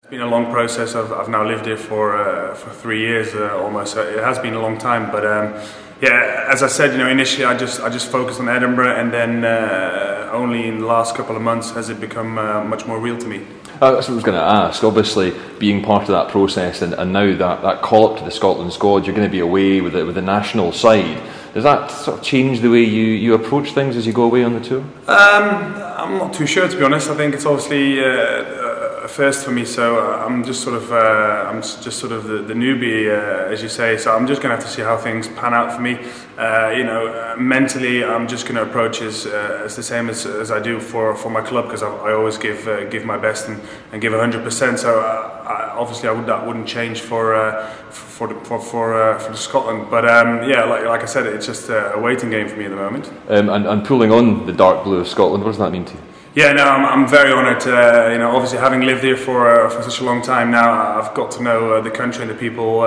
It's been a long process. I've now lived here for 3 years almost. So it has been a long time, but yeah, as I said, initially I just focused on Edinburgh, and then only in the last couple of months has it become much more real to me. That's what I was going to ask. Obviously, being part of that process, and now that call up to the Scotland squad, you're going to be away with the national side. Does that sort of change the way you approach things as you go away on the tour? I'm not too sure, to be honest. I think it's obviously a first for me, so I'm just sort of the newbie, as you say. So I'm just going to have to see how things pan out for me. Mentally, I'm just going to approach as the same as I do for my club, because I always give my best and give 100%. So obviously that wouldn't change for Scotland. But yeah, like I said, it's just a waiting game for me at the moment. And pulling on the dark blue of Scotland, what does that mean to you? Yeah, no, I'm very honoured. Obviously having lived here for such a long time now, I've got to know the country and the people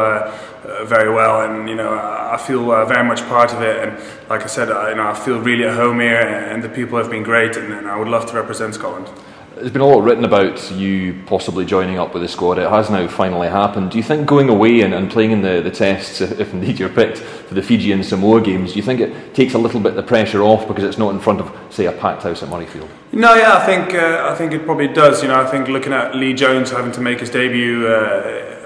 very well, and I feel very much part of it. And like I said, I feel really at home here, and the people have been great, and I would love to represent Scotland. There's been a lot written about you possibly joining up with the squad. It has now finally happened. Do you think going away and playing in the tests, if indeed you're picked for the Fiji and Samoa games, do you think it takes a little bit the pressure off because it's not in front of, say, a packed house at Murrayfield? No, yeah, I think it probably does. I think looking at Lee Jones having to make his debut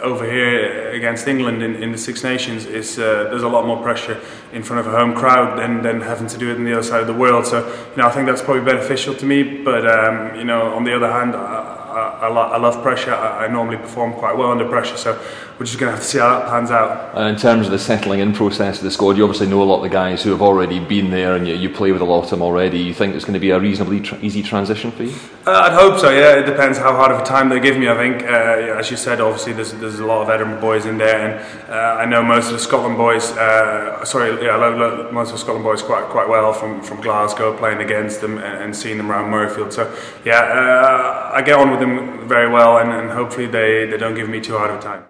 over here against England in the Six Nations, there's a lot more pressure in front of a home crowd than having to do it on the other side of the world. So I think that's probably beneficial to me. But on the other hand, I love pressure. I normally perform quite well under pressure, so we're just going to have to see how that pans out. And in terms of the settling in process of the squad, you obviously know a lot of the guys who have already been there, and you play with a lot of them already. You think it's going to be a reasonably easy transition for you? I'd hope so, yeah. It depends how hard of a time they give me, I think. As you said, obviously there's a lot of Edinburgh boys in there, and I know most of the Scotland boys, most of the Scotland boys quite well from Glasgow, playing against them and seeing them around Murrayfield. So yeah, I get on with them very well, and hopefully they don't give me too hard of a time.